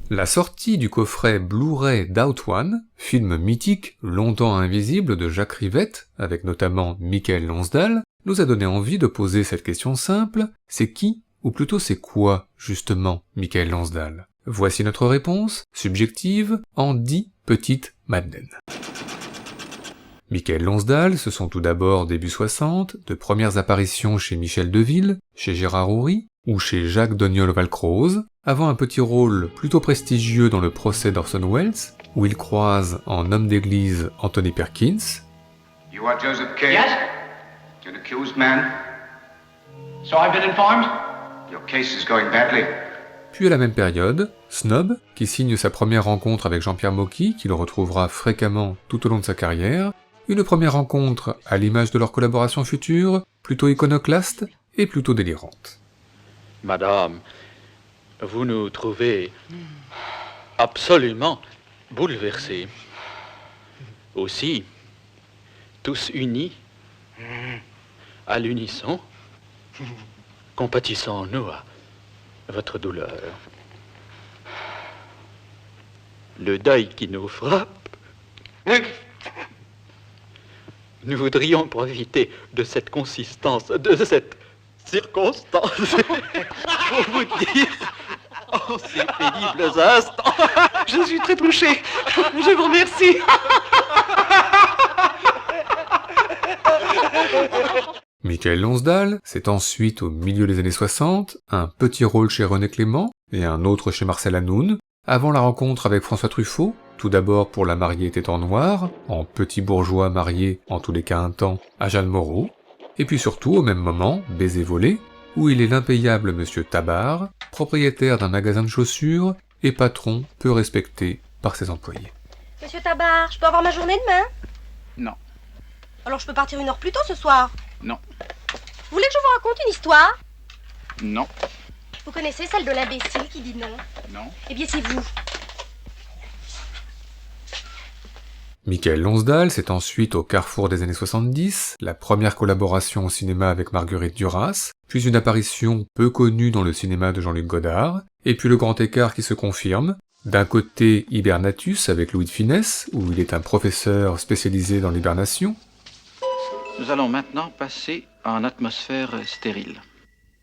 La sortie du coffret Blu-ray d'Out One, film mythique longtemps invisible de Jacques Rivette, avec notamment Michael Lonsdale, nous a donné envie de poser cette question simple, c'est qui, ou plutôt c'est quoi, justement, Michael Lonsdale? Voici notre réponse, subjective, en 10 petites madeleines. Michael Lonsdale, ce sont tout d'abord début 60, de premières apparitions chez Michel Deville, chez Gérard Houry, ou chez Jacques Doniol-Valcroze, avant un petit rôle plutôt prestigieux dans le procès d'Orson Welles, où il croise en homme d'église Anthony Perkins. You are Joseph Kay? Yes? You're an accused man. So I've been informed? Your case is going badly. Puis à la même période, Snob, qui signe sa première rencontre avec Jean-Pierre Mocky, qui le retrouvera fréquemment tout au long de sa carrière, une première rencontre à l'image de leur collaboration future, plutôt iconoclaste et plutôt délirante. Madame, vous nous trouvez absolument bouleversés. Aussi, tous unis, à l'unisson, compatissons-nous à votre douleur. Le deuil qui nous frappe, nous voudrions profiter de cette consistance, de cette circonstance, pour vous dire, en ces pénibles instants, Je suis très touché. Je vous remercie. Michael Lonsdale, c'est ensuite au milieu des années 60, un petit rôle chez René Clément et un autre chez Marcel Hanoun, avant la rencontre avec François Truffaut, tout d'abord pour La mariée était en noir, en petit bourgeois marié, en tous les cas un temps, à Jeanne Moreau, et puis surtout au même moment, Baiser volé, où il est l'impayable monsieur Tabar, propriétaire d'un magasin de chaussures et patron peu respecté par ses employés. Monsieur Tabar, je peux avoir ma journée demain? Non. Alors je peux partir 1 heure plus tôt ce soir? Non. Vous voulez que je vous raconte une histoire? Non. Vous connaissez celle de l'imbécile qui dit non? Non. Eh bien c'est vous. Michael Lonsdale, c'est ensuite au carrefour des années 70, la première collaboration au cinéma avec Marguerite Duras, puis une apparition peu connue dans le cinéma de Jean-Luc Godard, et puis le grand écart qui se confirme, d'un côté Hibernatus avec Louis de Funès, où il est un professeur spécialisé dans l'hibernation, nous allons maintenant passer en atmosphère stérile.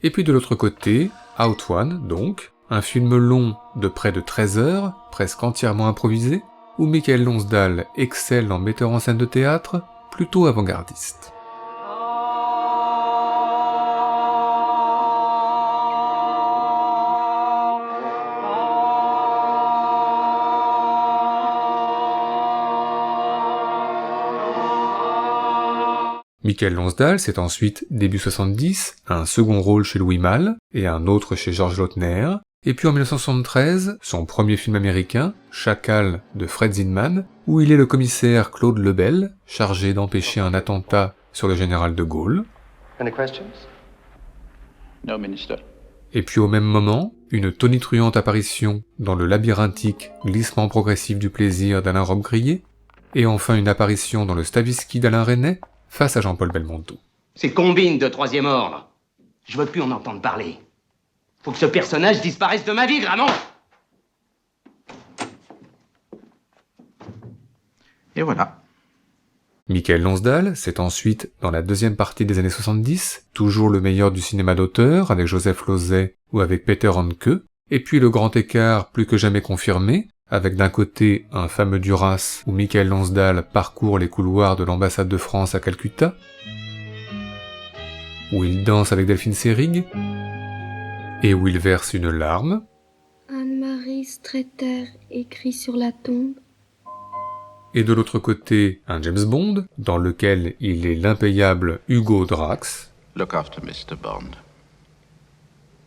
et puis de l'autre côté, Out One, donc, un film long de près de 13 heures, presque entièrement improvisé, où Michael Lonsdale excelle en metteur en scène de théâtre, plutôt avant-gardiste. Michael Lonsdale, c'est ensuite, début 70, un second rôle chez Louis Malle, et un autre chez Georges Lautner, et puis en 1973, son premier film américain, Chacal de Fred Zinman, où il est le commissaire Claude Lebel, chargé d'empêcher un attentat sur le général de Gaulle. Any questions? No, minister. Et puis au même moment, une tonitruante apparition dans le labyrinthique glissement progressif du plaisir d'Alain Robbe-Grillet, et enfin une apparition dans le Stavisky d'Alain Resnais, face à Jean-Paul Belmondo. C'est Combine de 3e ordre. Je veux plus en entendre parler. Faut que ce personnage disparaisse de ma vie, Gramont. Et voilà. Michael Lonsdale, c'est ensuite, dans la deuxième partie des années 70, toujours le meilleur du cinéma d'auteur, avec Joseph Losey ou avec Peter Handke, et puis le grand écart plus que jamais confirmé, avec d'un côté un fameux Duras où Michael Lonsdale parcourt les couloirs de l'ambassade de France à Calcutta, où il danse avec Delphine Seyrig, et où il verse une larme. Anne-Marie Streeter écrit sur la tombe. Et de l'autre côté, un James Bond, dans lequel il est l'impayable Hugo Drax. Look after Mr. Bond.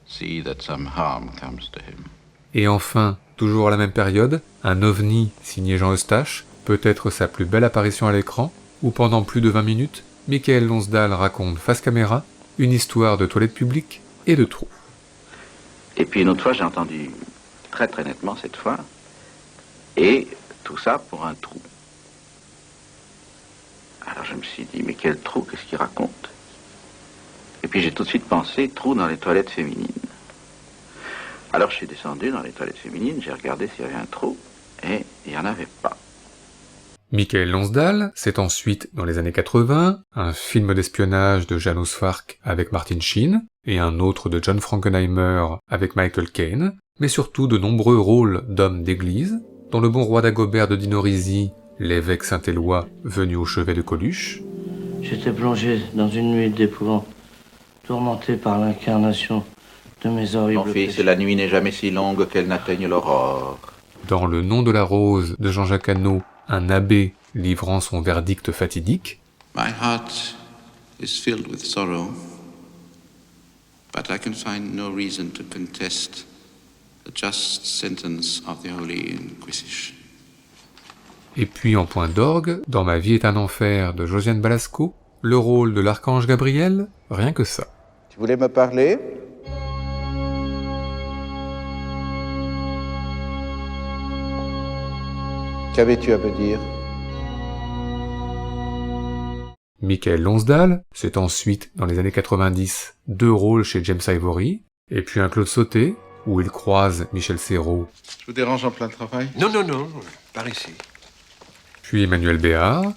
See that some harm comes to him. Et enfin, toujours à la même période, un ovni signé Jean Eustache, peut-être sa plus belle apparition à l'écran, où pendant plus de 20 minutes, Michael Lonsdale raconte face caméra une histoire de toilettes publiques et de trous. Et puis une autre fois, j'ai entendu très très nettement cette fois, et tout ça pour un trou. Alors je me suis dit, mais quel trou, qu'est-ce qu'il raconte? Et puis j'ai tout de suite pensé, trou dans les toilettes féminines. Alors je suis descendu dans les toilettes féminines, j'ai regardé s'il y avait un trou, et il n'y en avait pas. Michael Lonsdale, c'est ensuite, dans les années 80, un film d'espionnage de Janos Fark avec Martin Sheen, et un autre de John Frankenheimer avec Michael Caine, mais surtout de nombreux rôles d'hommes d'église, dans Le Bon Roi d'Agobert de Dino Risi, l'évêque Saint-Éloi venu au chevet de Coluche. J'étais plongé dans une nuit d'épouvante, tourmenté par l'incarnation de mes horribles Mon fils, péchés. la nuit n'est jamais si longue qu'elle n'atteigne l'aurore. Dans Le Nom de la Rose de Jean-Jacques Hano, un abbé livrant son verdict fatidique. My heart is filled with sorrow, but I can find no reason to contest the just sentence of the Holy Inquisition. Et puis en point d'orgue, dans Ma vie est un enfer de Josiane Balasco, le rôle de l'archange Gabriel, rien que ça. Tu voulais me parler ? Qu'avais-tu à me dire ? Michael Lonsdale, c'est ensuite, dans les années 90, 2 rôles chez James Ivory, et puis un Claude Sauté, où il croise Michel Serrault. Je vous dérange en plein travail ? Non, par ici. Puis Emmanuel Béard,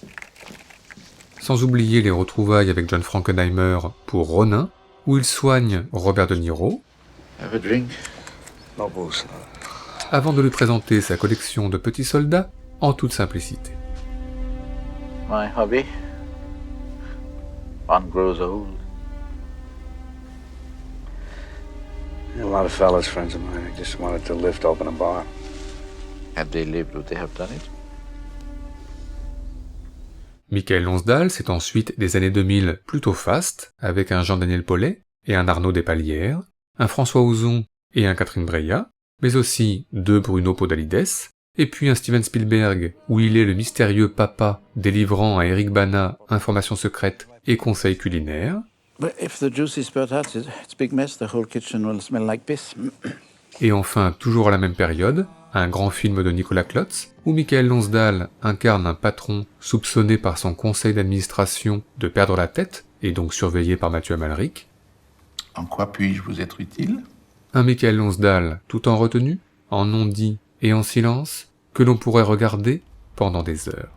sans oublier les retrouvailles avec John Frankenheimer pour Ronin, où il soigne Robert De Niro, Have a drink. Non, beau, ça. avant de lui présenter sa collection de petits soldats en toute simplicité. My hobby. One grows old. A lot of fellas, friends of mine, who just wanted to lift open a bar. Have they lived would they have done it? Michael Lonsdale, c'est ensuite des années 2000 plutôt faste, avec un Jean-Daniel Paulet et un Arnaud Despalières, un François Ozon et un Catherine Breillat, mais aussi 2 Bruno Podalides, et puis un Steven Spielberg, où il est le mystérieux papa délivrant à Eric Bana informations secrètes et conseils culinaires. But if the juice is spurt out, it's a big mess. The whole kitchen will smell like piss. Et enfin, toujours à la même période, un grand film de Nicolas Klotz, où Michael Lonsdale incarne un patron soupçonné par son conseil d'administration de perdre la tête, et donc surveillé par Mathieu Amalric. En quoi puis-je vous être utile ? Un Michael Lonsdale tout en retenue, en non-dit et en silence, que l'on pourrait regarder pendant des heures.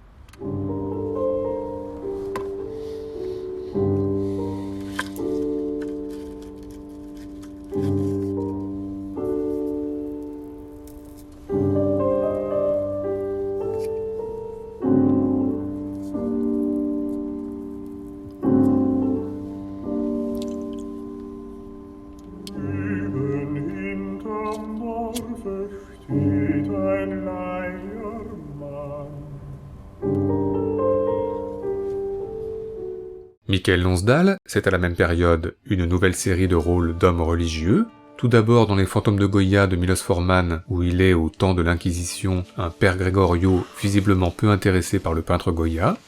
Michael Lonsdale, c'est à la même période une nouvelle série de rôles d'hommes religieux, tout d'abord dans Les Fantômes de Goya de Milos Forman, où il est, au temps de l'Inquisition, un père Gregorio visiblement peu intéressé par le peintre Goya.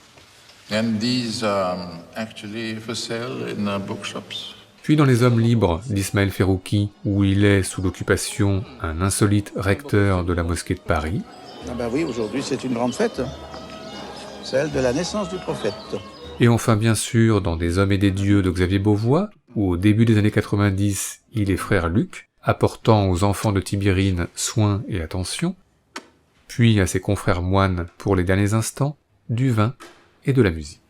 And these are actually for sale in bookshops. Puis dans Les Hommes libres d'Ismaël Ferrouki, où il est, sous l'occupation, un insolite recteur de la mosquée de Paris. Ah bah oui, aujourd'hui c'est une grande fête. Celle de la naissance du prophète. Et enfin bien sûr dans Des Hommes et des Dieux de Xavier Beauvois, où au début des années 90, il est frère Luc, apportant aux enfants de Tibérine soins et attention, puis à ses confrères moines pour les derniers instants, du vin et de la musique.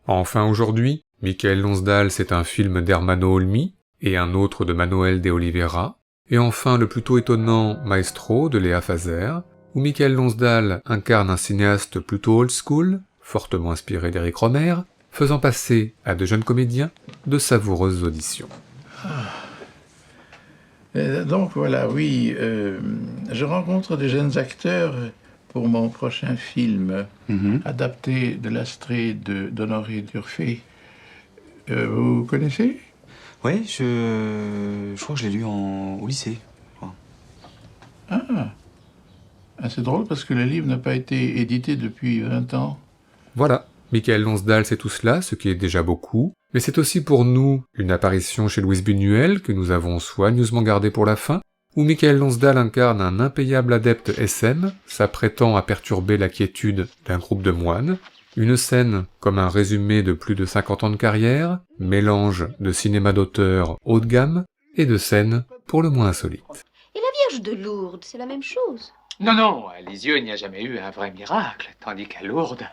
Enfin aujourd'hui, Michael Lonsdale c'est un film d'Ermanno Olmi et un autre de Manuel de Oliveira, et enfin le plutôt étonnant Maestro de Léa Fazer, où Michael Lonsdale incarne un cinéaste plutôt old school, fortement inspiré d'Éric Rohmer, faisant passer à de jeunes comédiens de savoureuses auditions. Donc voilà, oui, je rencontre des jeunes acteurs pour mon prochain film, adapté de l'Astrée d'Honoré Durfé. Vous connaissez ? Ouais, je crois que je l'ai lu au lycée. Ah, assez drôle parce que le livre n'a pas été édité depuis 20 ans. Voilà, Michael Lonsdale c'est tout cela, ce qui est déjà beaucoup, mais c'est aussi pour nous une apparition chez Louise Buñuel que nous avons soigneusement gardée pour la fin, où Michael Lonsdale incarne un impayable adepte SM, s'apprêtant à perturber la quiétude d'un groupe de moines, une scène comme un résumé de plus de 50 ans de carrière, mélange de cinéma d'auteur haut de gamme et de scènes pour le moins insolites. Et la Vierge de Lourdes, c'est la même chose. Non, non, à Lisieux, il n'y a jamais eu un vrai miracle, tandis qu'à Lourdes...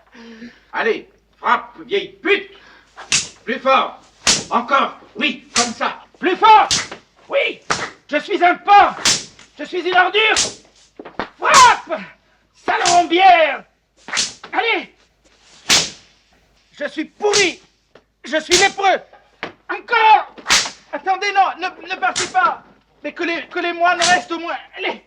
Allez, frappe, vieille pute! Plus fort! Encore! Oui, comme ça! Plus fort! Oui! Je suis un porc! Je suis une ordure! Frappe! Salombière! Allez! Je suis pourri! Je suis lépreux! Encore! Attendez, non, ne partez pas! Mais que les moines restent au moins! Allez!